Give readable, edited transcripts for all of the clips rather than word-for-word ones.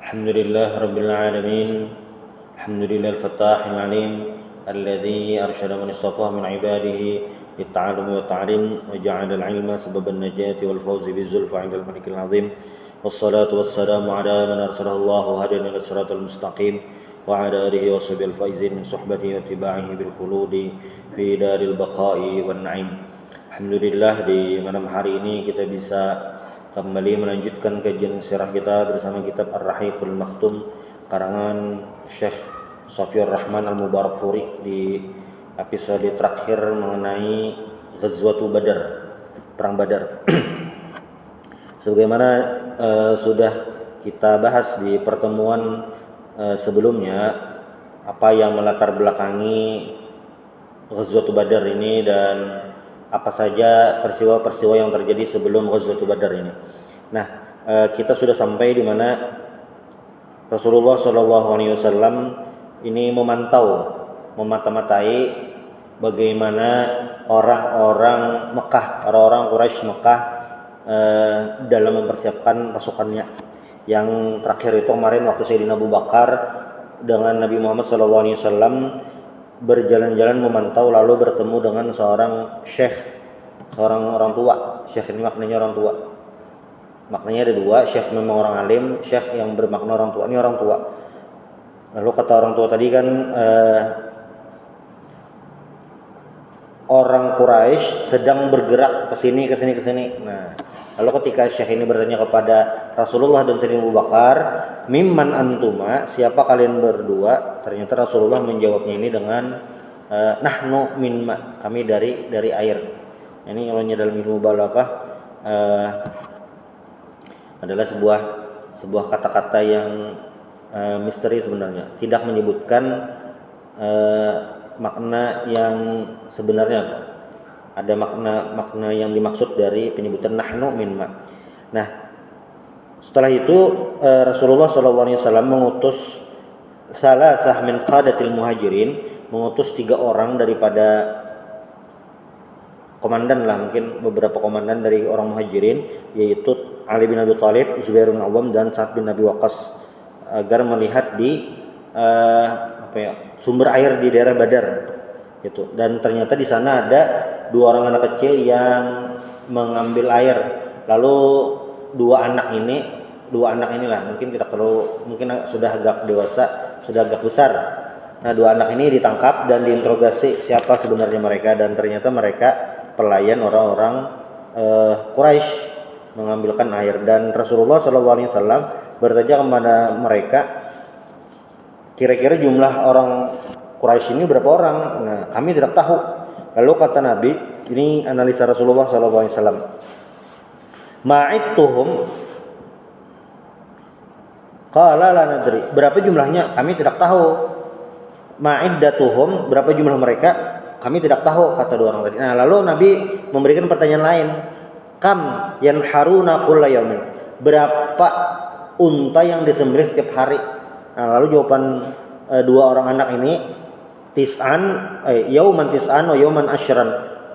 الحمد لله رب العالمين. الحمد لله الفتاح العليم الذي أرشد من اصطفاه من عباده للتعلم والتعليم وجعل العلم سبب النجاة والفوز بالزلفى عند الملك العظيم، والصلاة والسلام على من أرسله الله هديا إلى الصراط المستقيم وعلى آله وصحبه الفائزين من صحبته واتباعه بالخلود في دار البقاء والنعيم. Alhamdulillah, di malam hari ini kita bisa kembali melanjutkan kajian sirah kita bersama kitab Ar-Rahiqul Makhtum karangan Syekh Safiur Rahman Al-Mubarakfuri di episode terakhir mengenai Ghazwatu Badar, perang Badar. Sebagaimana sudah kita bahas di pertemuan sebelumnya, apa yang melatar belakangi Ghazwatu Badar ini dan apa saja peristiwa-peristiwa yang terjadi sebelum Ghazwatul Badar ini. Nah, kita sudah sampai di mana Rasulullah SAW ini memata-matai bagaimana orang-orang Mekah, orang-orang Quraisy Mekah dalam mempersiapkan pasukannya. Yang terakhir itu kemarin waktu Sayyidina Abu Bakar dengan Nabi Muhammad SAW berjalan-jalan memantau, lalu bertemu dengan seorang syekh, seorang orang tua. Syekh ini maknanya orang tua. Maknanya ada dua, syekh memang orang alim, syekh yang bermakna orang tua. Ini orang tua. Lalu kata orang tua tadi kan orang Quraisy sedang bergerak ke sini. Nah, lalu ketika syekh ini bertanya kepada Rasulullah dan Sayyidina Abu Bakar, "Mimman antuma?" Siapa kalian berdua? Ternyata Rasulullah menjawabnya ini dengan nahnu min ma, kami dari air. Ini kalau dalam ilmu balaghah adalah sebuah kata-kata yang misteri sebenarnya, tidak menyebutkan makna yang sebenarnya. Ada makna yang dimaksud dari penyebutan nahnu min ma. Nah, setelah itu Rasulullah SAW mengutus salasah min qadatil muhajirin, mengutus 3 orang daripada komandan lah, mungkin beberapa komandan dari orang muhajirin, yaitu Ali bin Abi Thalib, Zubair bin Awam, dan Sa'ad bin Abi Waqqas, agar melihat di sumber air di daerah Badar gitu. Dan ternyata di sana ada 2 orang anak kecil yang mengambil air. Lalu dua anak inilah, mungkin sudah agak dewasa, sudah agak besar. Nah, 2 anak ini ditangkap dan diinterogasi siapa sebenarnya mereka, dan ternyata mereka pelayan orang-orang Quraisy mengambilkan air. Dan Rasulullah SAW bertanya kepada mereka, kira-kira jumlah orang Quraisy ini berapa orang? Nah, kami tidak tahu. Lalu kata Nabi, ini analisa Rasulullah SAW, ma'idtuhum qala la nadri. Berapa jumlahnya? Kami tidak tahu. Ma'iddatuhum, berapa jumlah mereka? Kami tidak tahu, kata 2 orang tadi. Nah, lalu Nabi memberikan pertanyaan lain. Kam yanharuna kulla yaumin. Berapa unta yang disembelih setiap hari? Nah, lalu jawaban 2 orang anak ini, yauman tis'an wa yauman asyran.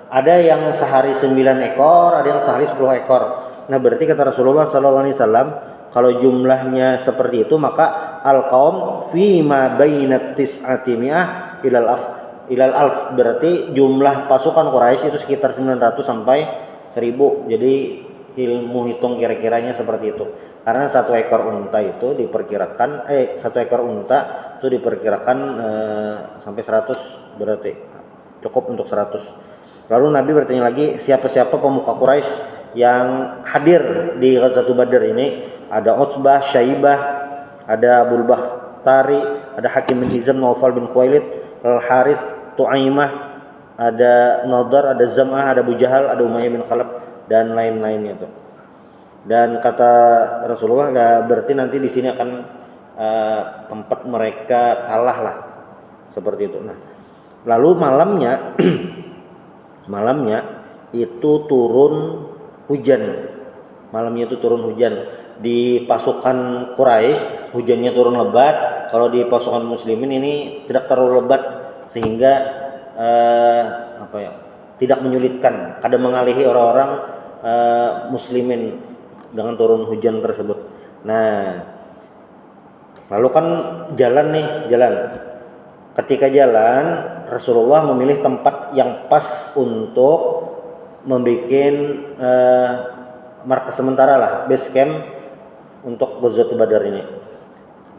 Ada yang sehari 9 ekor, ada yang sehari 10 ekor. Nah, berarti kata Rasulullah SAW, kalau jumlahnya seperti itu, maka al-qaum fi ma bainat tis'ati mi'ah ilal alf. Berarti jumlah pasukan Quraisy itu sekitar 900 sampai 1000. Jadi ilmu hitung kira-kiranya seperti itu. Karena satu ekor unta itu diperkirakan sampai 100, berarti cukup untuk 100. Lalu Nabi bertanya lagi, siapa-siapa pemuka Quraisy yang hadir di Ghazwatul Badar ini? Ada Utsbah, Syaibah, ada Abul Bakhtari, ada Hakim bin Hizam, Naufal bin Khuwailid, Al-Harith, Tu'aimah, ada Nadar, ada Zam'ah, ada Abu Jahal, ada Umayyah bin Khalaf, dan lain-lainnya tuh. Dan kata Rasulullah, berarti nanti di sini akan tempat mereka kalah lah, seperti itu. Nah, lalu malamnya itu turun hujan. Di pasukan Quraisy hujannya turun lebat. Kalau di pasukan muslimin ini tidak terlalu lebat, sehingga tidak menyulitkan, kadang mengalihi orang-orang muslimin dengan turun hujan tersebut. Nah, Lalu kan jalan. Ketika jalan, Rasulullah memilih tempat yang pas untuk membuat markas sementara lah, base camp untuk Ghazwatul Badar ini.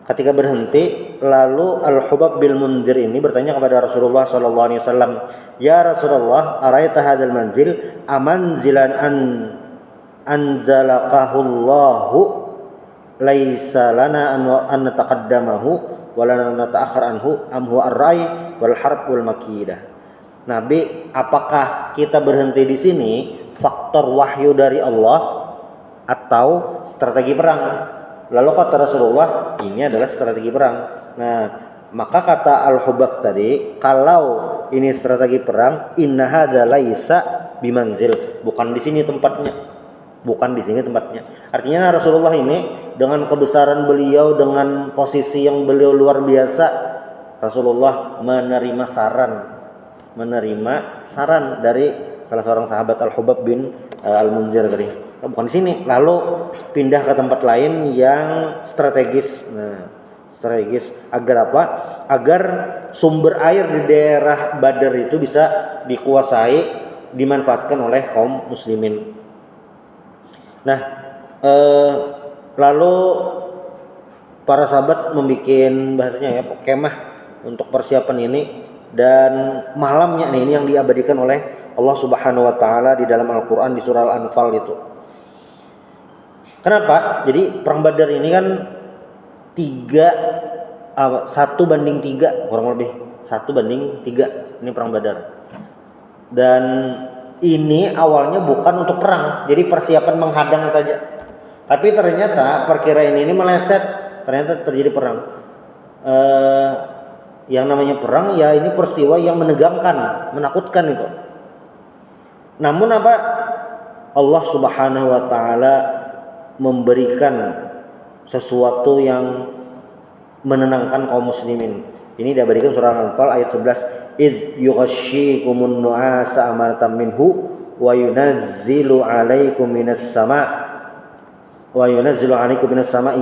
Ketika berhenti, lalu Al-Hubab bin Munzir ini bertanya kepada Rasulullah sallallahu alaihi wasallam, "Ya Rasulullah, araita hadzal manzil amanzilan anzalaqahullahu laisa lana an nataqaddamahu wa lana nata'akhkhar anhu am huwa ar-rai wal harb wal makidah." Nabi, apakah kita berhenti di sini faktor wahyu dari Allah atau strategi perang? Lalu kata Rasulullah, ini adalah strategi perang. Nah, maka kata Al-Hubab tadi, kalau ini strategi perang, inna hadza laisa bimanzil, bukan di sini tempatnya. Artinya Rasulullah ini dengan kebesaran beliau, dengan posisi yang beliau luar biasa, Rasulullah menerima saran dari salah seorang sahabat Al-Hubab bin Al-Munzir tadi. Bukan di sini, lalu pindah ke tempat lain yang strategis. Nah, strategis agar apa? Agar sumber air di daerah Badar itu bisa dikuasai, dimanfaatkan oleh kaum muslimin. Nah, lalu para sahabat membuat bahasanya ya kemah untuk persiapan ini, dan malamnya ini yang diabadikan oleh Allah Subhanahu wa taala di dalam Al-Qur'an di surah Al-Anfal itu. Kenapa? Jadi perang Badar ini kan 1:3 kurang lebih 1:3 ini perang Badar. Dan ini awalnya bukan untuk perang, jadi persiapan menghadang saja. Tapi ternyata perkiraan ini meleset, ternyata terjadi perang. Yang namanya perang ya ini peristiwa yang menegangkan, menakutkan itu. Namun apa? Allah Subhanahu wa taala memberikan sesuatu yang menenangkan kaum muslimin. Ini diabadikan surah Al-Anfal ayat 11. Id yughashshikumun nu'asa amanatan minhu wa yunazzilu 'alaikum minas sama'i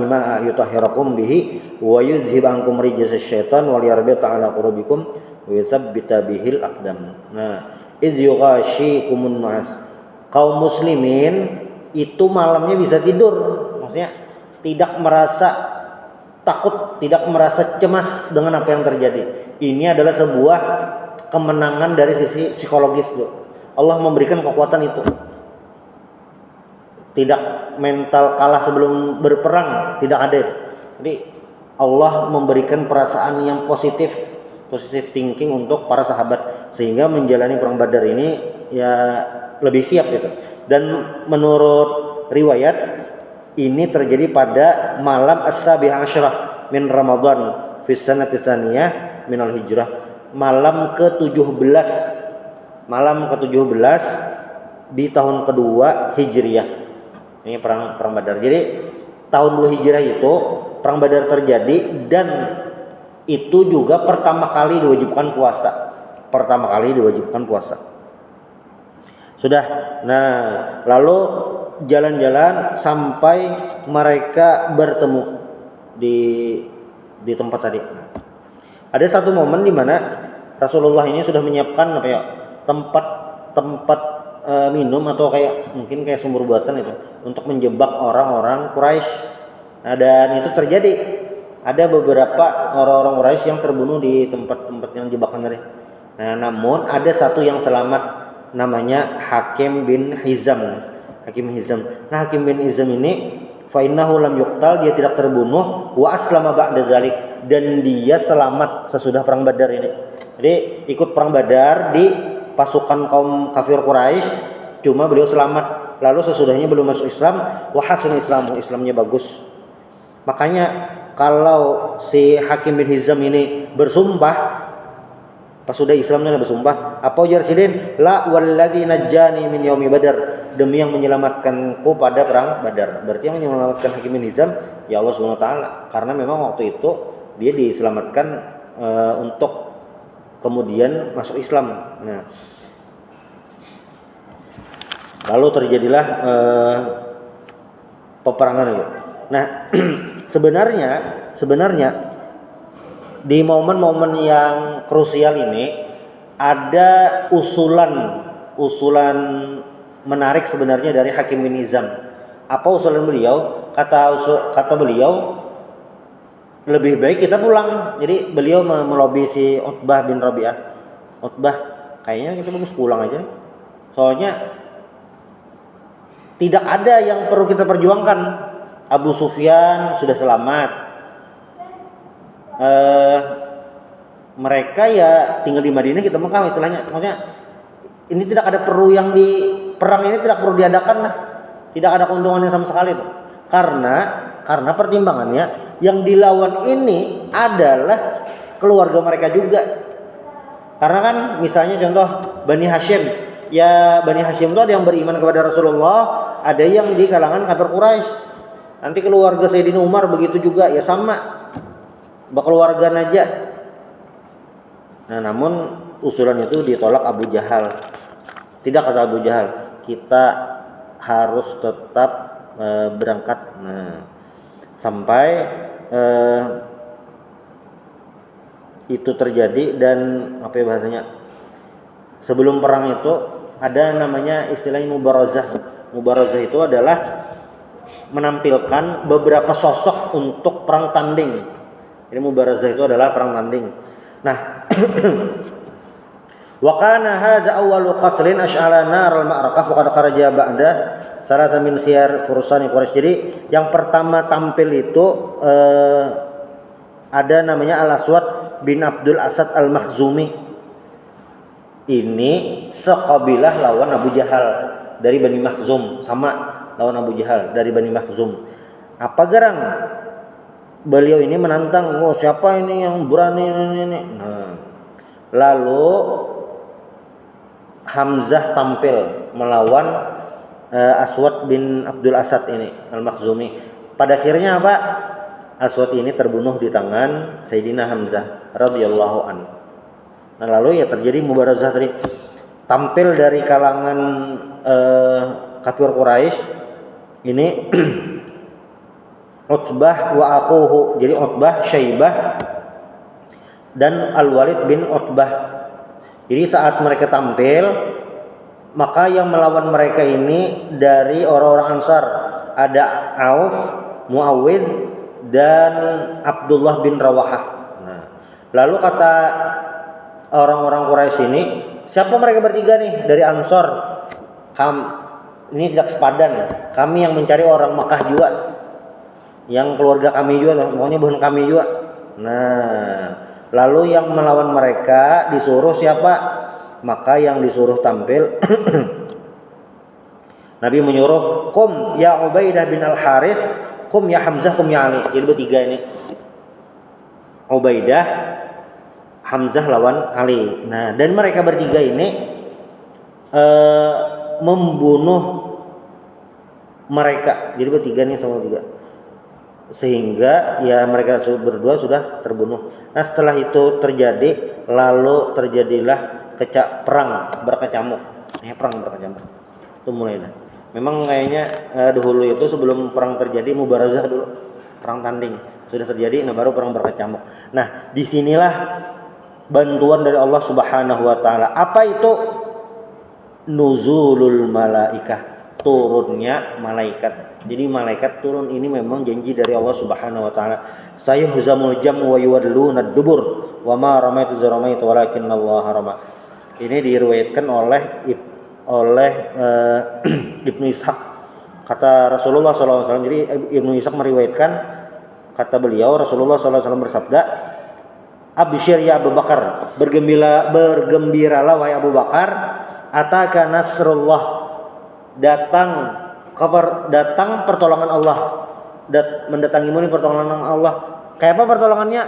ma'a yutahhirakum bihi wa yudhhib ankum rijzasy syaitan wa liyarbita 'ala qulubikum wa yuthabbita bihil aqdam. Nah, id yughashshikumun nu'as. Kaum muslimin itu malamnya bisa tidur, maksudnya tidak merasa takut, tidak merasa cemas dengan apa yang terjadi. Ini adalah sebuah kemenangan dari sisi psikologis tuh. Allah memberikan kekuatan itu. Tidak mental kalah sebelum berperang, tidak ada. Jadi Allah memberikan perasaan yang positif thinking untuk para sahabat, sehingga menjalani perang Badar ini ya lebih siap gitu. Dan menurut riwayat ini terjadi pada malam as-sabi'ah asyrah min Ramadan fi sanati tsaniyah min al-hijrah, malam ke-17 di tahun kedua Hijriah. Ini perang Badar. Jadi tahun 2 Hijriah itu perang Badar terjadi, dan itu juga pertama kali diwajibkan puasa. Sudah. Nah, lalu jalan-jalan sampai mereka bertemu di tempat tadi. Ada satu momen di mana Rasulullah ini sudah menyiapkan tempat minum atau mungkin kayak sumur buatan itu untuk menjebak orang-orang Quraisy. Nah, dan itu terjadi. Ada beberapa orang-orang Quraisy yang terbunuh di tempat-tempat yang jebakan tadi. Nah, namun ada satu yang selamat, namanya Hakim bin Hizam. Nah, Hakim bin Hizam ini fa innahu lam yuqtal, dia tidak terbunuh, wa aslama ba'da dzalik, dan dia selamat sesudah perang Badar ini. Jadi ikut perang Badar di pasukan kaum kafir Quraisy, cuma beliau selamat. Lalu sesudahnya belum masuk Islam, wa hasan Islamnya bagus. Makanya kalau si Hakim bin Hizam ini bersumpah, pas sudah Islamnya bersumpah, apa ujar sidin? La walladzi najjani min yaumi Badar, demi yang menyelamatkanku pada perang Badar. Berarti yang menyelamatkan Hakim bin Hizam ya Allah Subhanahu wa taala, karena memang waktu itu dia diselamatkan untuk kemudian masuk Islam. Nah, lalu terjadilah peperangan itu. Nah, sebenarnya di momen-momen yang krusial ini ada usulan menarik sebenarnya dari Hakim bin Hizam. Apa usulan beliau? Kata beliau, lebih baik kita pulang. Jadi beliau melobi si Utbah bin Rabi'ah. Utbah, kayaknya kita bagus pulang aja nih. Soalnya tidak ada yang perlu kita perjuangkan. Abu Sufyan sudah selamat. Mereka ya tinggal di Madinah, kita Mekah istilahnya. Maksudnya ini tidak ada perlu yang di perang ini tidak perlu diadakan lah. Tidak ada keuntungannya sama sekali tuh. Karena pertimbangannya yang dilawan ini adalah keluarga mereka juga. Karena kan misalnya contoh Bani Hashim, ya Bani Hashim itu ada yang beriman kepada Rasulullah, ada yang di kalangan kafir Quraisy. Nanti keluarga Sayyidina Umar begitu juga, ya sama, keluarga Najah. Nah, namun usulan itu ditolak Abu Jahal. Tidak, kata Abu Jahal, kita harus tetap berangkat. Nah, sampai itu terjadi. Dan apa ya bahasanya, sebelum perang itu ada namanya istilahnya mubarazah. Mubarazah itu adalah menampilkan beberapa sosok untuk perang tanding. Jadi mubarazah itu adalah perang tanding. Nah, wa kana hadza awwalu qatlin ash'ala nar al-ma'rakah faqad kharaja ba'da salasa min khiyar fursani Quraisy. Jadi yang pertama tampil itu ada namanya Al-Aswad bin Abdul Asad Al-Makhzumi. Ini sekabilah lawan Abu Jahal dari Bani Makhzum, sama lawan Abu Jahal dari Bani Makhzum. Apa garang? Beliau ini menantang, oh siapa ini yang berani ini. Nah, lalu Hamzah tampil melawan Aswad bin Abdul Asad ini Al-Makhzumi. Pada akhirnya apa? Aswad ini terbunuh di tangan Sayyidina Hamzah radhiyallahu an. Nah, lalu ya terjadi mubarazah tadi. Tampil dari kalangan kafir Quraisy ini Utbah wa akhuhu. Jadi Utbah, Syaibah dan Al-Walid bin Utbah. Jadi saat mereka tampil, maka yang melawan mereka ini dari orang-orang Ansar ada Auf, Muawid dan Abdullah bin Rawahah. Nah, lalu kata orang-orang Quraisy ini, siapa mereka bertiga nih dari Ansar? Ini tidak sepadan. Kami yang mencari orang Makkah juga, yang keluarga kami juga, pokoknya bukan kami juga. Nah, lalu yang melawan mereka disuruh siapa? Maka yang disuruh tampil Nabi menyuruh, "Qum ya Ubaidah bin Al-Harits, qum ya Hamzah, qum ya Ali." Jadi bertiga ini. Ubaidah, Hamzah lawan Ali. Nah, dan mereka bertiga ini membunuh mereka. Jadi bertiga nih sama tiga. Sehingga ya mereka berdua sudah terbunuh. Nah, setelah itu terjadi, lalu terjadilah perang berkecamuk. Perang berkecamuk. Itu mulai dah. Memang kayaknya dahulu itu sebelum perang terjadi mubarazah dulu, perang tanding sudah terjadi, nah baru perang berkecamuk. Nah, disinilah bantuan dari Allah Subhanahu Wa Taala. Apa itu? Nuzulul malaikah, turunnya malaikat. Jadi malaikat turun ini memang janji dari Allah Subhanahu Wa Taala. Sayuhzamul jam'u wa yuwalluna ad-dubur wa ma ramaitu zaramaita walakinnallaha rama. Ini diriwayatkan oleh Ibnu Ishaq. Kata Rasulullah SAW. Jadi Ibnu Ishaq meriwayatkan, kata beliau Rasulullah SAW bersabda, "Absyir ya Abu Bakar, bergembiralah wahai Abu Bakar, ataka nasrullah, datang pertolongan Allah, mendatangimu ini pertolongan Allah." Kayak apa pertolongannya?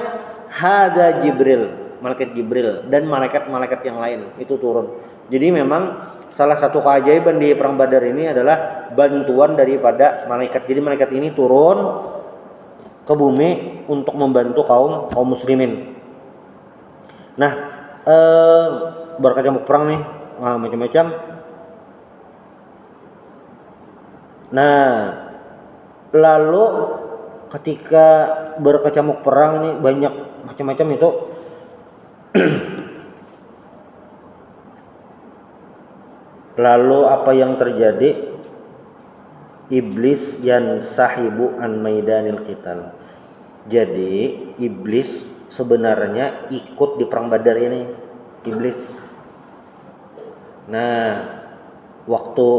Hadza Jibril, malaikat Jibril dan malaikat-malaikat yang lain itu turun. Jadi memang salah satu keajaiban di perang Badar ini adalah bantuan daripada malaikat. Jadi malaikat ini turun ke bumi untuk membantu kaum muslimin. Nah, berkecamuk perang nih, macam-macam. Nah, lalu ketika berkecamuk perang ini banyak macam-macam itu. Lalu apa yang terjadi? Iblis yang sahibu an maidanil qital. Jadi iblis sebenarnya ikut di perang Badar ini. Iblis. Nah, waktu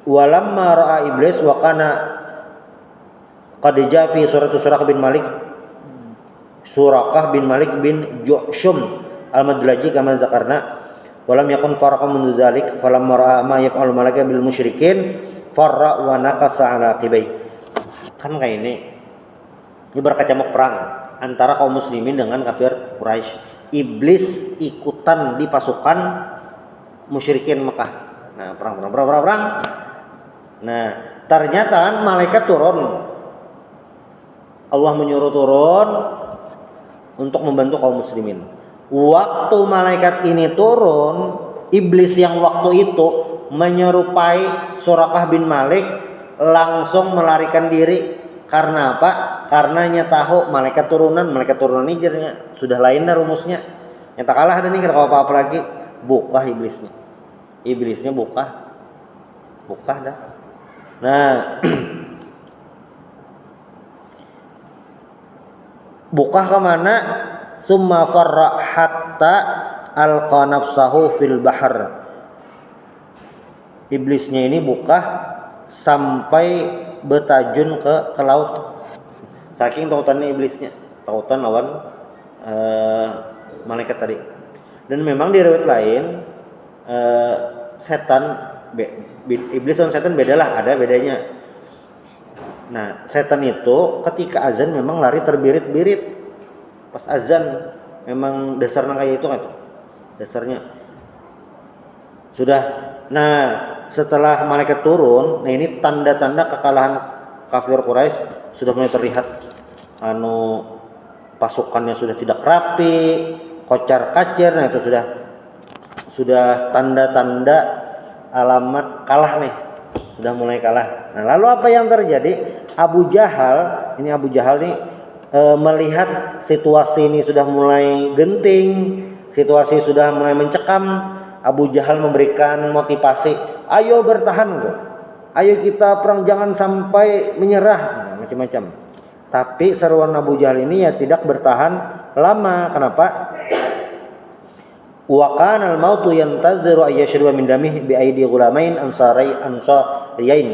walamma ra'a iblis wa kana qad jaa fi Surakah bin Malik bin Ju'shum al-Madlaji kama zakarna walam yakun faraqan min dzalik falamma ra'a ma yaf'alu malaika bil musyrikin farra wa naqasa ala qibai. Kan kayak ini berkecamuk perang antara kaum muslimin dengan kafir Quraisy. Iblis ikutan di pasukan musyrikin Mekah. Nah, perang. Nah, ternyata kan malaikat turun. Allah menyuruh turun untuk membantu kaum muslimin. Waktu malaikat ini turun, iblis yang waktu itu menyerupai Surakah bin Malik langsung melarikan diri. Karena apa? Karena nya tahu malaikat turunan ini sudah lain dah rumusnya. Yang tak kalah ada nih kalau apa-apa lagi, bukah iblisnya. Iblisnya bukah dah. Nah, bukah kemana? Summa farra hatta alqa nafsahu fil bahr. Iblisnya ini bukah sampai betajun ke laut. Saking tautannya iblisnya, tautan lawan malaikat tadi. Dan memang di riwayat lain iblis dan setan bedalah, ada bedanya. Nah, setan itu ketika azan memang lari terbirit-birit. Pas azan memang dasarnya kayak itu kan. Dasarnya. Sudah. Nah, setelah malaikat turun, nah ini tanda-tanda kekalahan kafir Quraisy sudah mulai terlihat. Pasukannya sudah tidak rapi, kocar-kacir. Nah, itu sudah tanda-tanda alamat kalah nih. Sudah mulai kalah. Nah, lalu apa yang terjadi? Abu Jahal nih melihat situasi ini sudah mulai genting, situasi sudah mulai mencekam. Abu Jahal memberikan motivasi, ayo bertahan kok, ayo kita perang, jangan sampai menyerah. Nah, macam-macam. Tapi seruan Abu Jahal ini ya tidak bertahan lama. Kenapa? Wa kana al-mautu yantaziru ayyashriba min damihi bi aidi ghulamain ansariyain.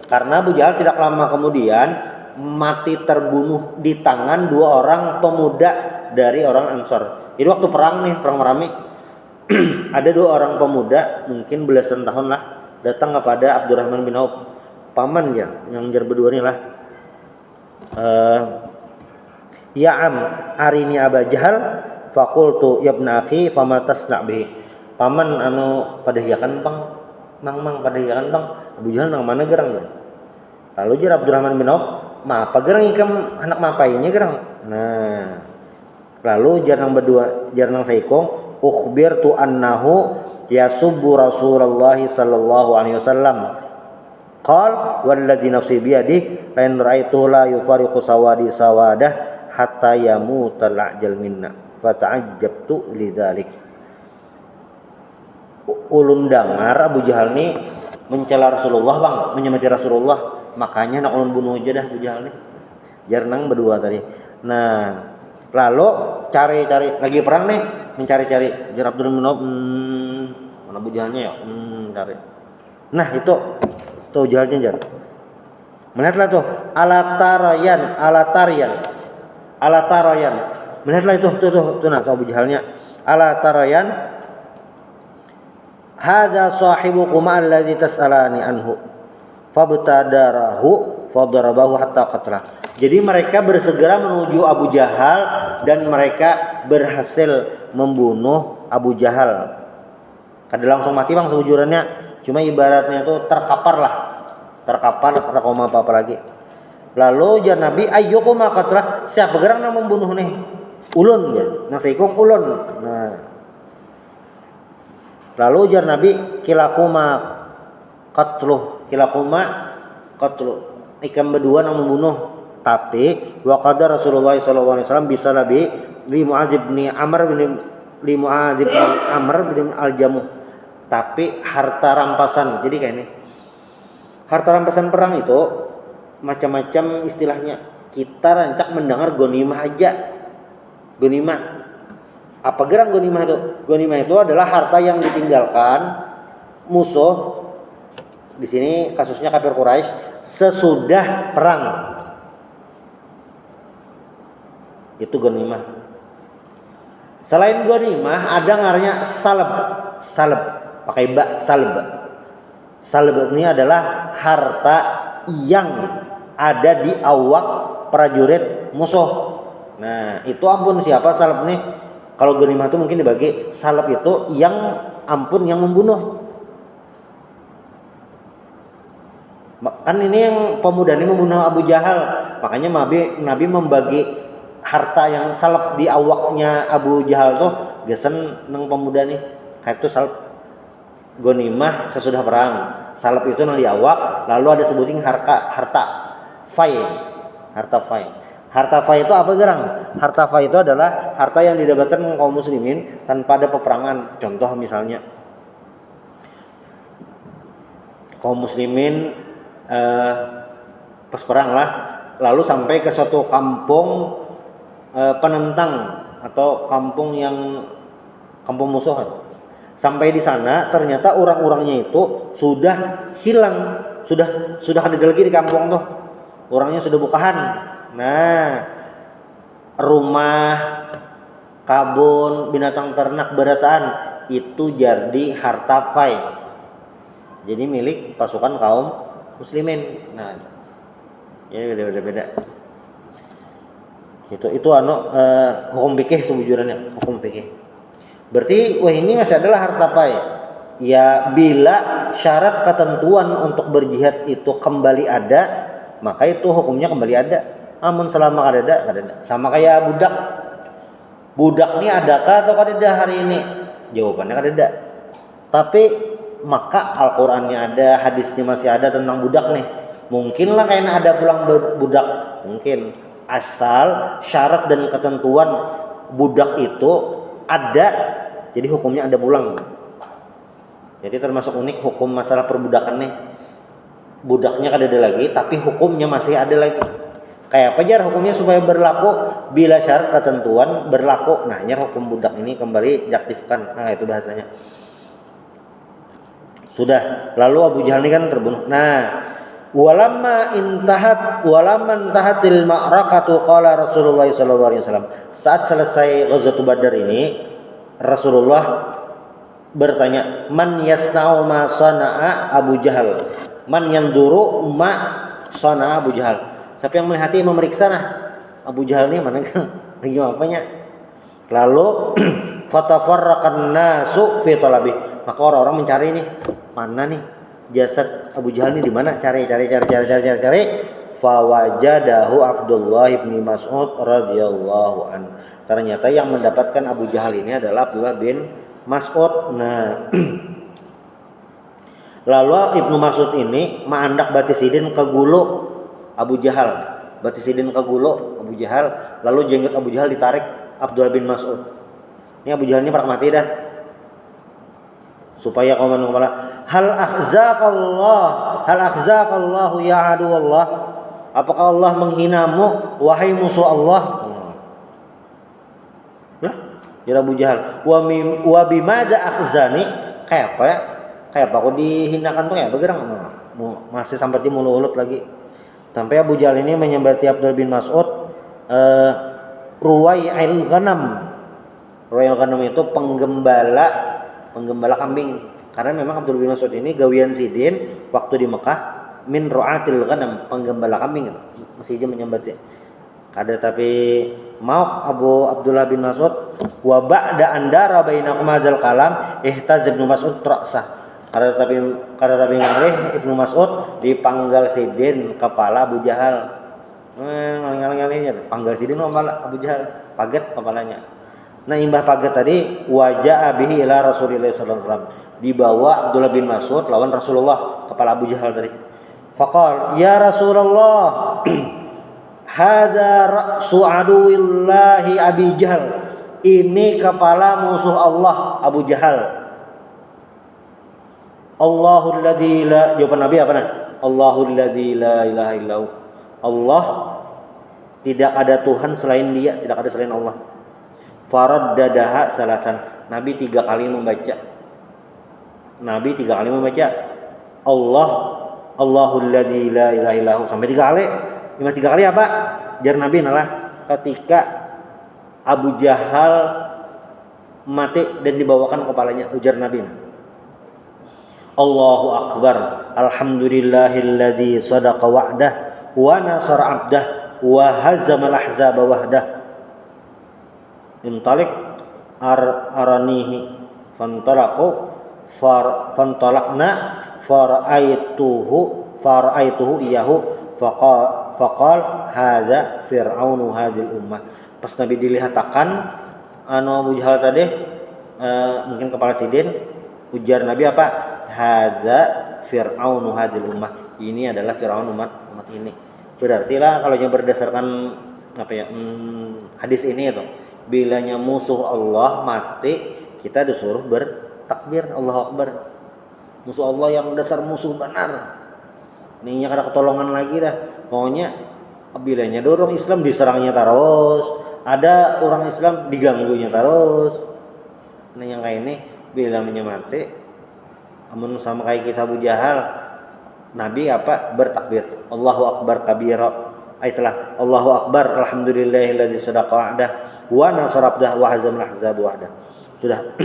Karena Abu Jahal tidak lama kemudian mati terbunuh di tangan dua orang pemuda dari orang Ansar. Jadi waktu perang Marami, ada dua orang pemuda mungkin belasan tahun lah datang kepada Abdurrahman bin Auf, paman yang berdua ini lah. Ya am arini Aba Jahal faqultu ya ibn akhi fama tasna bihi. Paman padahiakan mang padahiakan bang. Abu Jahal nang mana gerang ya? Lalu jar Abdurrahman bin Auf, "Mapa gerang ikam anak mapainya gerang?" Nah, lalu jarang saikong ukhbirtu annahu yasubbu Rasulullah sallallahu alaihi wasallam. Qal walladzi nafsi biyadihi la in ra'aituhu la yufariqu sawadi sawadah hatta yamutal ajal minna. Fata'ajjabtu lidzalik. Ulun dengar Abu Jahal ni mencela Rasulullah bang, menyemati Rasulullah. Makanya nak ulun bunuh aja dah Abu Jahal ni. Jarnang berdua tadi. Nah, lalu cari lagi perang nih, mencari-cari Jar Abdul Munab, mana Abu Jahalnya ya? Cari. Nah, itu tuh Jahalnya Jar. Melihatlah tuh alatarayan. Melihatlah itu tuh nah Abu Jahalnya. Alatarayan hadza sahibukum alladzi tas'alani anhu. Fabtadarahu fadarabahu hatta qatlah. Jadi mereka bersegera menuju Abu Jahal dan mereka berhasil membunuh Abu Jahal. Kada langsung mati bang sebujurannya, cuma ibaratnya itu terkapar karena koma apa lagi. Lalu jar Nabi ayyukum qatlah, siapa gerang yang membunuh nih? Ulun ya, nang saikong ulun. Nah. Lalu jar Nabi kilakuma qatlu. ikam berdua yang membunuh. Tapi wa qada Rasulullah sallallahu alaihi wasallam bisa lebih li Muadz bin Amr bin Al-Jamuh. Tapi harta rampasan. Jadi kayak ini. Harta rampasan perang itu macam-macam istilahnya. Kita rancak mendengar gonimah aja. Gonimah. Apa gerang gonimah itu? Gonimah itu adalah harta yang ditinggalkan musuh. Di sini kasusnya kafir Quraisy sesudah perang. Itu gonimah. Selain gonimah ada ngaranya salab. Salab pakai ba, salab. Salab ini adalah harta yang ada di awak prajurit musuh. Nah, itu ampun siapa salab nih? Kalau gonimah itu mungkin dibagi salab itu yang ampun yang membunuh. Kan ini yang pemuda ini membunuh Abu Jahal. Makanya Nabi membagi harta yang salab di awaknya Abu Jahal tuh gesen nang pemuda nih. Kayak itu salab gonimah sesudah perang. Salab itu nang di awak, lalu ada sebutin harta fai. Harta fai. Harta fai itu apa gerang? Harta fai itu adalah harta yang didapatkan kaum muslimin tanpa ada peperangan. Contoh misalnya kaum muslimin pas perang lah, lalu sampai ke suatu kampung penentang atau kampung musuh. Sampai di sana ternyata orang-orangnya itu sudah hilang, sudah ada lagi di kampung tuh. Orangnya sudah bukahan. Nah, rumah, kabun, binatang ternak, berataan itu jadi harta fai. Jadi milik pasukan kaum muslimin. Nah, ini beda-beda. Itu hukum fikih sebujurnya, hukum fikih. Berarti ini masih adalah harta fai. Ya, bila syarat ketentuan untuk berjihad itu kembali ada, maka itu hukumnya kembali ada. Amun selama kada ada. Sama kayak budak. Budak ini adakah atau kada hari ini? Jawabannya kada ada. Tapi maka Al-Qur'annya ada, hadisnya masih ada tentang budak nih. Mungkinlah kayaknya ada pulang budak, mungkin. Asal syarat dan ketentuan budak itu ada, jadi hukumnya ada pulang. Jadi termasuk unik hukum masalah perbudakan nih. Budaknya kada ada lagi, tapi hukumnya masih ada lagi. Kayak apa jar hukumnya supaya berlaku bila syarat ketentuan berlaku. Nah, jar hukum budak ini kembali diaktifkan. Nah, itu bahasanya. Sudah, lalu Abu Jahal ini kan terbunuh. Nah, walamma intahatil ma'rakatu qala Rasulullah sallallahu alaihi wasallam. Saat selesai Ghazwatul Badar ini, Rasulullah bertanya, "Man yasna'u ma sana'a Abu Jahal?" Man yanduru ma sana'a Abu Jahal. Siapa yang melihati memeriksa nah Abu Jahal ini mana lagi apanya? Lalu fatafarraqan nasu fi talabi. Maka orang-orang mencari nih, mana nih jasad Abu Jahal ini di mana? Cari. Fawajadahu Abdullah bin Mas'ud radhiyallahu an. Ternyata yang mendapatkan Abu Jahal ini adalah Abdullah bin Mas'ud. Nah, lalu Ibnu Mas'ud ini mandak batisidin ke gulu Abu Jahal. Batisidin ke gulu Abu Jahal, lalu jenggot Abu Jahal ditarik Abdullah bin Mas'ud. Ini Abu Jahal ini pernah mati dah. Supaya kaum kepala hal akhzaqallahu ya adu Allah. Apakah Allah menghinamu wahai musuh Allah? Lah, ya Abu Jahal. Wa bimada akhzani? Kayak apa ya? Kayak apa aku dihinakan tuh ya? Bergerang masih sampai di mulut lagi. Sampai Abu Jahal ini menyembati Abdul bin Mas'ud Ruwai'il Ghanam. Ruwai'il Ghanam itu penggembala kambing. Karena memang Abdul bin Mas'ud ini gawian sidin waktu di Mekah min ru'atil ghanam, penggembala kambing. Masih aja menyembati. Kada tapi mau Abdullah bin Mas'ud wa ba'da andara bainakum hadzal kalam ihtaz Ibnu Mas'ud ra'sah. Kada tapi ngalih Ibnu Mas'ud dipanggal sidin kepala Abu Jahal. Ngaling-ngaling panggal sidin kepala Abu Jahal, paget kepalanya. Nah, imbah paget tadi wajah bihi ila Rasulillah sallallahu alaihi wasallam. Dibawa Abdullah bin Mas'ud lawan Rasulullah kepala Abu Jahal tadi. Faqal ya Rasulullah hadza ra'su aduwillahi Abi Jahal. Ini kepala musuh Allah Abu Jahal. Allahul ladzi la, jawaban Nabi apa nah? Allahul ladzi la ilaha illahu. Allah tidak ada Tuhan selain Dia, tidak ada selain Allah. Faraddadaha salasan. Nabi 3 kali membaca. Allah Allahul ladzi la ilaha illahu sampai 3 kali. 3 kali apa? Jar Nabi adalah ketika Abu Jahal mati dan dibawakan kepalanya, ujar Nabi. Allahu akbar. Alhamdulillahilladzi sadaqa wa'dah wa nasara 'abdah wa hazamal ahzaba wahdah. Intalik aranihi fantalaqu fantalaqna fara'aituhu iyahu faqal hadza fir'aunu hadhil ummah. Pas Nabi dilihatkan Abu Jahal tadi mungkin kepala sidin, ujar Nabi apa? Hadza fir'aunu hadhil ummah. Ini adalah Firaun umat ini. Berarti lah kalau yang berdasarkan hadis ini itu, bilanya musuh Allah mati, kita disuruh bertakbir Allahu akbar. Musuh Allah yang dasar musuh benar. Ininya kada ketolongan lagi dah. Pokoknya bilanya dorong Islam diserangnya terus, ada orang Islam diganggunya terus. Nah yang kayak ini bilanya mati, amun sama kayak kisah Abu Jahal, Nabi apa? Bertakbir Allahu akbar kabira. Aitlah Allahu akbar alhamdulillahilladzi sadaqa wa'dah wa nasara 'abdah wa hazamal ahzaba wahdah. Sudah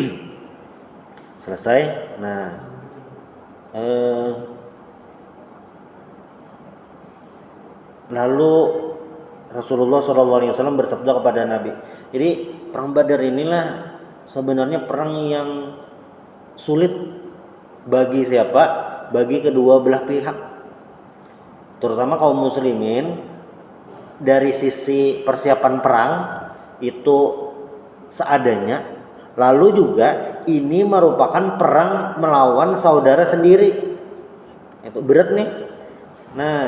selesai. Nah lalu Rasulullah SAW bersabda kepada Nabi. Jadi perang Badar inilah sebenarnya perang yang sulit bagi siapa? Bagi kedua belah pihak, terutama kaum muslimin. Dari sisi persiapan perang itu seadanya. Lalu juga ini merupakan perang melawan saudara sendiri. Itu berat nih. Nah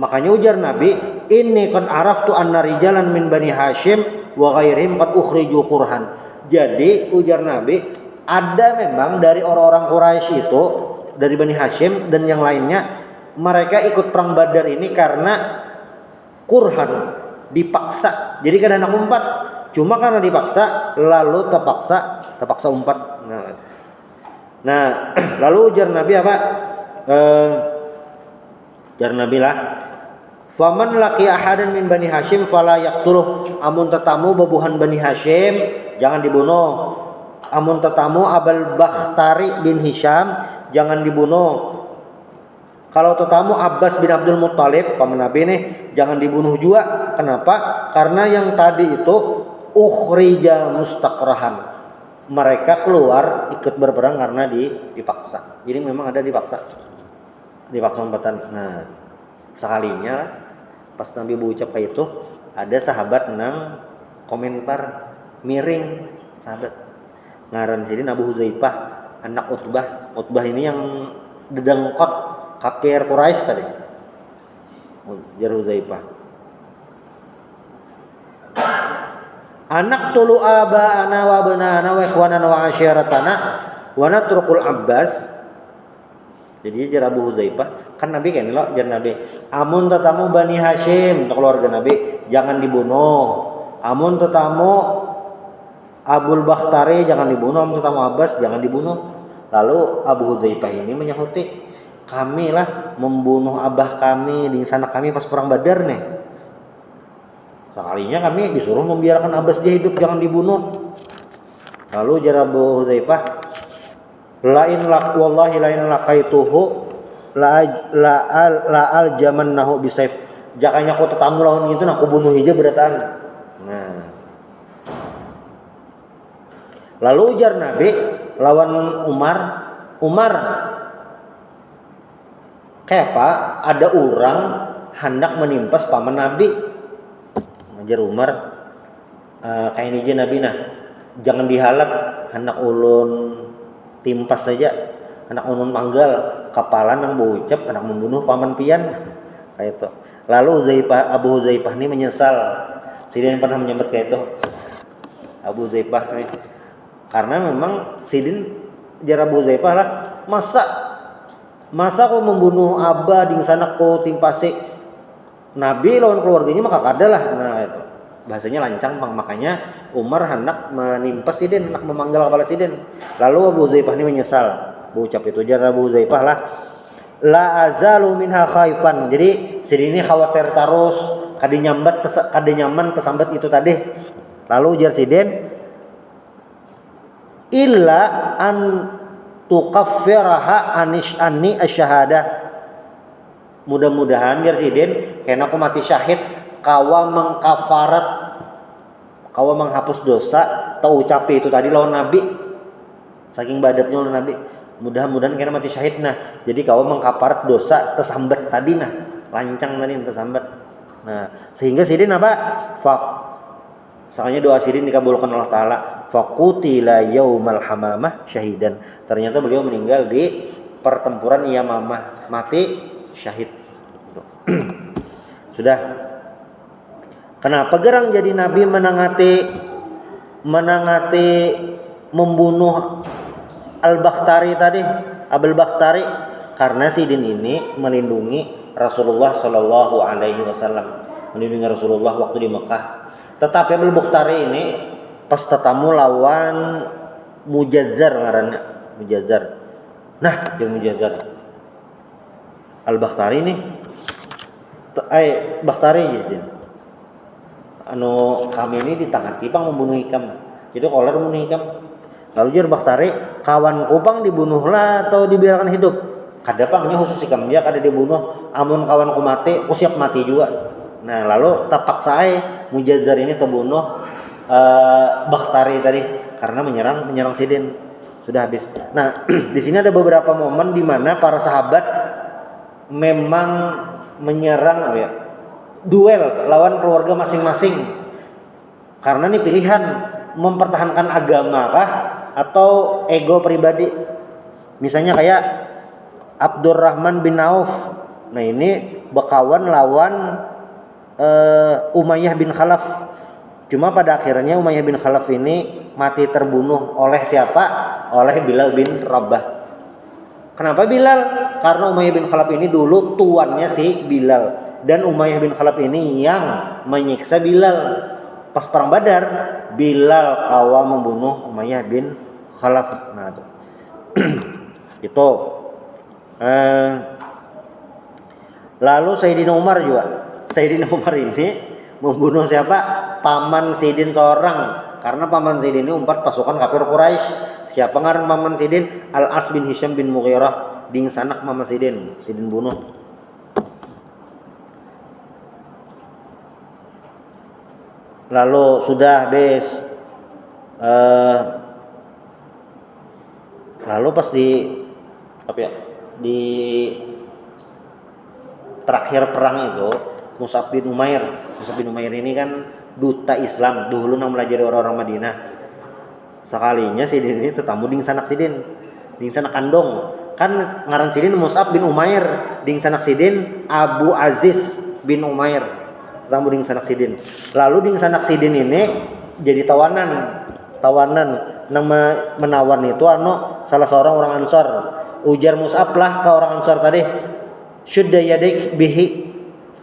makanya ujar Nabi, inni qad araftu anna rijalan min Bani Hashim wa ghairihim qad ukhriju qurhan. Jadi ujar Nabi, ada memang dari orang-orang Quraisy itu, dari Bani Hashim dan yang lainnya, mereka ikut perang Badar ini karena kurhan, dipaksa. Jadi kan anak umpat, cuma karena dipaksa lalu terpaksa umpat. Nah lalu ujar Nabi apa? Jar Nabi lah, faman laki ahadan min Bani Hashim fala yaqtuluh. Amun tetamu babuhan Bani Hashim jangan dibunuh. Amun tetamu Abul Bakhtari bin Hisham jangan dibunuh. Kalau tetamu Abbas bin Abdul Muttalib paman Nabi nih jangan dibunuh juga. Kenapa? Karena yang tadi itu ukhrija mustaqrahan. Mereka keluar ikut berperang karena dipaksa. Jadi memang ada dipaksa umpatan. Nah sekalinya pas Nabi berucap itu, ada sahabat nang komentar miring sahabat ngaran sini Abu Hudzaifah anak Utbah ini yang dedengkot kafir Quraisy tadi. Jar Hudzaifah, anak tulu abana wa banana wa ikhwanana wa asyiratana wa natrukul Abbas. Jadi jar Abu Hudzaifah, kan Nabi kan lo jar Nabi, amun tetamu Bani Hashim, keluarga Nabi jangan dibunuh. Amun tetamu Abul Bakhtari jangan dibunuh, amun tetamu Abbas jangan dibunuh. Lalu Abu Hudzaifah ini menyahuti, kami lah membunuh abah kami di sana kami pas perang Badar nih. Sekalinya kami disuruh membiarkan Abbas dia hidup, jangan dibunuh. Lalu jar Abu Hudzaifah, wallahi lain laqaituhu la al jamannahu bisayf. Jakanya aku tetamu lawan itu aku bunuh hija beratan. Nah. Lalu ujar Nabi lawan Umar, kenapa ada orang hendak menimpas paman Nabi? Ngajar Umar, kayak ini aja Nabi nah, jangan dihalak hendak ulun timpas saja, anak ulun panggal. kapalan yang berucap anak membunuh paman pian kayak itu. Lalu Abu Huzaifah ini menyesal. Sidin pernah menyebut kayak itu. Abu Huzaifah nih. Karena memang Sidin jar Abu Huzaifah lah, masa kau membunuh abah di sana kau timpasi Nabi lawan keluarganya maka kadalah. Nah itu bahasanya lancang bang, makanya Umar hendak menimpa Sidin, hendak memanggal kepala Sidin. Lalu Abu Huzaifah ini menyesal, berucap itu jar Abu Huzaifah lah, la azalu minha khaifan. Jadi Sidin ini khawatir terus kade nyaman kesambat itu tadi. Lalu jar Sidin, illa an tukaffiraha anni asyhadah. Mudah-mudahan jar Sidin karena aku mati syahid kawa mengkafarat, kawa menghapus dosa tau ucapi itu tadi lawan Nabi, saking badapnya lawan Nabi. Mudah-mudahan karena mati syahid nah, jadi kawa mengkafarat dosa tersambat tadi nah, lancang tadi tersambat. Nah sehingga Sidin apa sakanya doa Sidin dikabulkan Allah Ta'ala, faqutila yaumal hamamah syahidan. Ternyata beliau meninggal di pertempuran Yamamah, mati syahid. Sudah. Kenapa gerang jadi Nabi menangati membunuh Al-Bakhtari tadi, Abul Bakhtari? Karena Sidin ini melindungi Rasulullah Shallallahu Alaihi Wasallam, melindungi Rasulullah waktu di Mekah. Tetapi Abul Bakhtari ini pas tetamu lawan Mujazzar ngaranna, Mujazzar. Nah, jeung Mujazzar. Al-Bakhtari ini Bakhtari ya. Anu kami ini ditangati pang membunuh Hikam. Jadi koler membunuh Hikam. Lalu jar Bakhtari, kawan kupang dibunuhlah atau dibiarkan hidup. Kada pangnya khusus Hikam dia kada dibunuh, amun kawan ku mati, ku siap mati juga. Nah, lalu tapak sae Mujazzar ini terbunuh Bakhtari tadi karena menyerang Sidin. Sudah habis. Nah, di sini ada beberapa momen di mana para sahabat memang menyerang duel lawan keluarga masing-masing. Karena ini pilihan mempertahankan agama kah atau ego pribadi. Misalnya kayak Abdurrahman bin Auf. Nah, ini bekawan lawan Umayyah bin Khalaf. Cuma pada akhirnya Umayyah bin Khalaf ini mati terbunuh oleh siapa? Oleh Bilal bin Rabah. Kenapa Bilal? Karena Umayyah bin Khalaf ini dulu tuannya si Bilal, dan Umayyah bin Khalaf ini yang menyiksa Bilal. Pas perang Badar, Bilal kawa membunuh Umayyah bin Khalaf. Nah, itu. Lalu Sayyidina Umar juga. Sayyidina Umar ini membunuh siapa? Paman Sidin seorang. Karena paman Sidin ini umpat pasukan kafir Quraisy. Siapa ngaran paman Sidin? Al-As bin Hisham bin Mughirah, ding sanak mama Sidin bunuh. Lalu sudah habis. Lalu pas di terakhir perang itu Mus'ab bin Umair ini kan duta Islam dulu nang melajari orang-orang Madinah. Sekalinya Sidin ini tetamu ding sanak Sidin, ding sanak kandung. Kan ngaran Sidin Mus'ab bin Umair, ding sanak Sidin Abu Aziz bin Umair, tetamu ding sanak Sidin. Lalu ding sanak Sidin ini jadi tawanan nama menawan itu salah seorang orang Ansor. Ujar Mus'ab lah ke orang Ansor tadi, syudda yadik bihi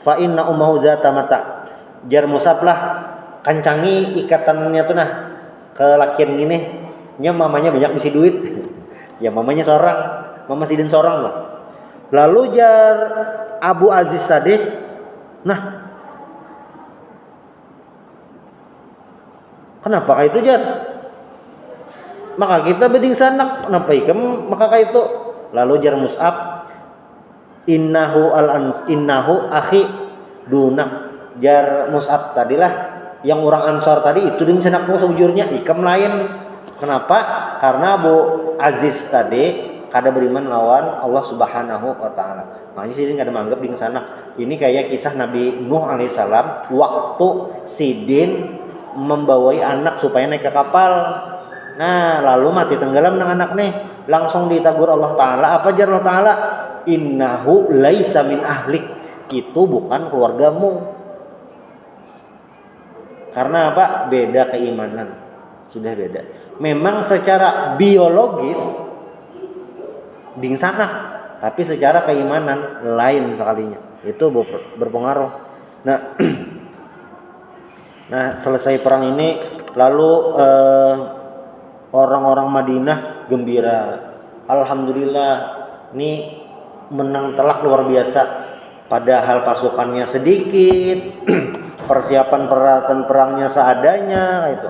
fa inna ummahu zata mata. Jar Mus'ab lah, kancangi ikatannya tuh nah ke lakian gini, nya mamanya banyak bisi duit. Ya mamanya seorang, mama Sidin seorang loh. Lalu jar Abu Aziz tadi, nah kenapa kayak itu jar? Maka kita beding sanak, kenapa ikam maka kayak itu? Lalu jar Mus'ab, innahu akhi dunam. Jar Mus'ab tadilah yang orang Ansor tadi itu ding sanakku sejujurnya ikam lain. Kenapa? Karena Abu Aziz tadi kada beriman lawan Allah Subhanahu wa taala. Makanya Sidin kada menganggap ding sanak. Ini kayak kisah Nabi Nuh alaihissalam waktu Sidin membawai anak supaya naik ke kapal. Nah, lalu mati tenggelam nang anak nih. Langsung ditegur Allah Ta'ala. Apa jar Allah Ta'ala? innahu laisa min ahlik, itu bukan keluargamu. Karena apa? Beda keimanan, sudah beda. Memang secara biologis dingsanak, tapi secara keimanan lain sekalinya. Itu berpengaruh. Nah, selesai perang ini lalu orang-orang Madinah gembira. Alhamdulillah, ini menang telak luar biasa. Padahal pasukannya sedikit, persiapan peralatan perangnya seadanya itu.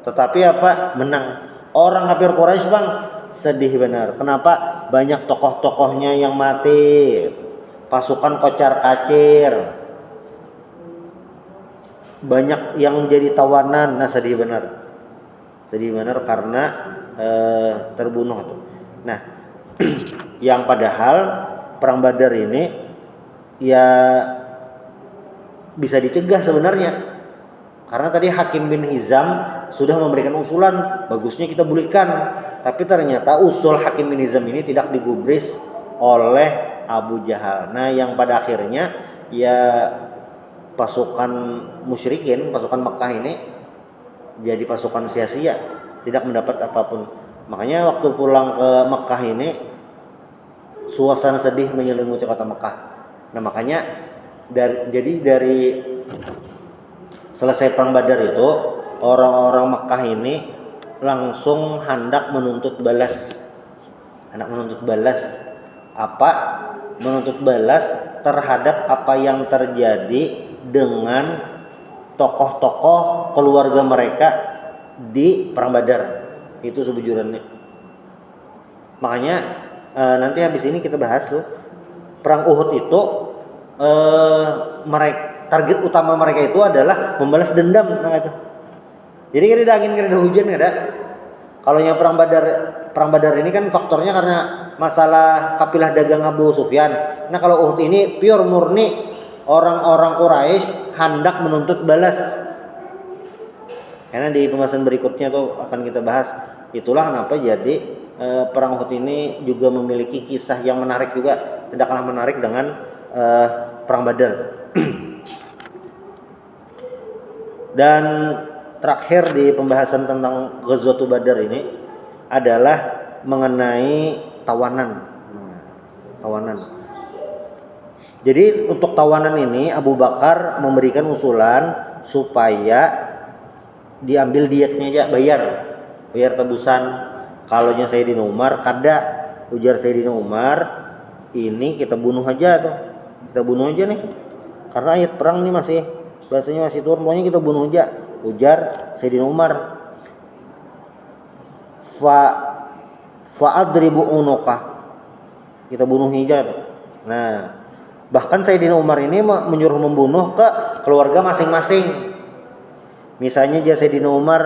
Tetapi apa? Menang. Orang kafir Quraisy, Bang, sedih benar. Kenapa? Banyak tokoh-tokohnya yang mati. Pasukan kocar-kacir. Banyak yang jadi tawanan. Nah, sedih benar. Sedih benar karena terbunuh tuh. Nah, yang padahal perang Badar ini ya bisa dicegah sebenarnya. Karena tadi Hakim bin Hizam sudah memberikan usulan, bagusnya kita bulihkan. Tapi ternyata usul Hakim bin Hizam ini tidak digubris oleh Abu Jahal. Nah, yang pada akhirnya ya pasukan musyrikin, pasukan Mekah ini jadi pasukan sia-sia, tidak mendapat apapun. Makanya waktu pulang ke Mekah ini suasana sedih menyelimuti kota Mekah. Nah, makanya dari selesai perang Badar itu orang-orang Mekah ini langsung hendak menuntut balas. Hendak menuntut balas apa? Menuntut balas terhadap apa yang terjadi dengan tokoh-tokoh keluarga mereka di perang Badar. Itu sebujurannya. Makanya nanti habis ini kita bahas tuh perang Uhud itu target utama mereka itu adalah membalas dendam, nah itu. Jadi kira ada angin, kira ada hujan, ada. Kalau yang perang Badar ini kan faktornya karena masalah kafilah dagang Abu Sufyan. Nah, kalau Uhud ini pure murni orang-orang Quraisy hendak menuntut balas. Karena di pembahasan berikutnya tuh akan kita bahas. Itulah kenapa jadi perang Uhud ini juga memiliki kisah yang menarik juga, tidak kalah menarik dengan perang Badar. Dan terakhir di pembahasan tentang Ghazwatul Badar ini adalah mengenai tawanan. Tawanan. Jadi untuk tawanan ini Abu Bakar memberikan usulan supaya diambil dietnya aja, bayar tebusan. Kalaunya Sayyidina Umar kada, ujar Sayyidina Umar, ini kita bunuh aja tuh. Kita bunuh aja nih. Karena ayat perang ini bahasanya masih turun, pokoknya kita bunuh aja, ujar Sayyidina Umar. Fa'adribu unuqah, kita bunuh aja tuh. Nah, bahkan Sayyidina Umar ini menyuruh membunuh ke keluarga masing-masing. Misalnya Sayyidina Umar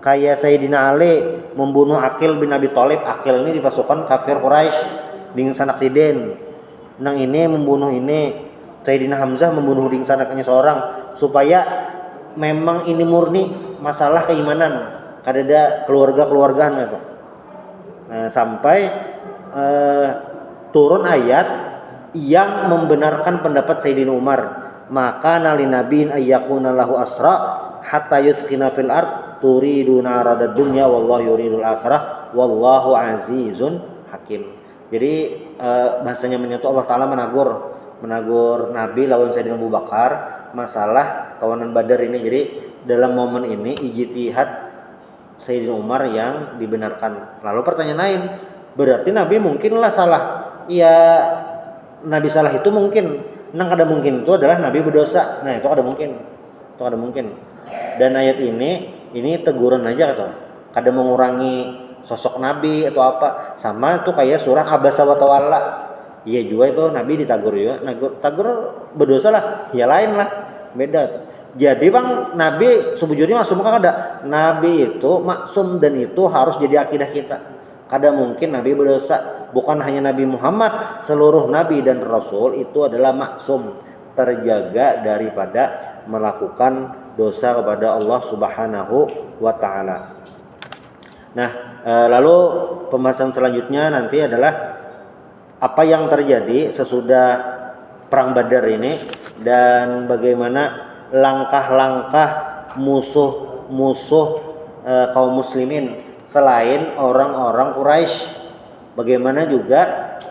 kayak Sayyidina Ali membunuh Aqil bin Abi Thalib. Aqil ini di pasukan kafir Quraisy dengan sanak siden. Nang ini membunuh ini. Sayyidina Hamzah membunuh ding sanaknya seorang, supaya memang ini murni masalah keimanan, kadada keluarga-keluargaan gitu. Nah, sampai turun ayat yang membenarkan pendapat Sayyidina Umar, maka nali nabiin ayyakuna lahu asra hatta yuskhina fil ard turiduna aradad dunya wallahu yuridul akhirah wallahu azizun hakim. Jadi bahasanya menyatu Allah Ta'ala menagur Nabi lawan Sayyidina Abu Bakar masalah tawanan Badar ini. Jadi dalam momen ini ijtihad Sayyidina Umar yang dibenarkan. Lalu pertanyaan lain, berarti Nabi mungkinlah salah. Ya, Nabi salah itu mungkin. Nang kada mungkin itu adalah Nabi berdosa. Nah, itu kada mungkin. Itu kada mungkin. Dan ayat ini teguran aja gitu. Kada mengurangi sosok Nabi atau apa. Sama tuh kayak surah Abasa wa Tawalla. Iya juga itu Nabi ditagur juga. Tagur berdosa lah. Ya lain lah. Beda. Jadi Bang, Nabi sebujurnya maksum kan ada. Nabi itu maksum dan itu harus jadi akidah kita. Kada mungkin Nabi berdosa. Bukan hanya Nabi Muhammad, seluruh Nabi dan Rasul itu adalah maksum, terjaga daripada melakukan dosa kepada Allah Subhanahu wa Ta'ala. Nah, Lalu pembahasan selanjutnya nanti adalah apa yang terjadi sesudah perang Badar ini dan bagaimana langkah-langkah musuh-musuh kaum muslimin selain orang-orang Quraisy. Bagaimana juga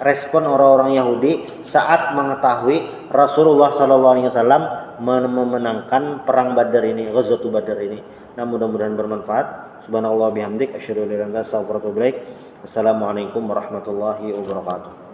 respon orang-orang Yahudi saat mengetahui Rasulullah SAW memenangkan perang Badar ini, Ghazwatul Badar ini. Nah, mudah-mudahan bermanfaat. Subhanallah bihamdik asyhadu an la ilaha illa anta astaghfiruka wa atubu ilaik. Assalamualaikum warahmatullahi wabarakatuh.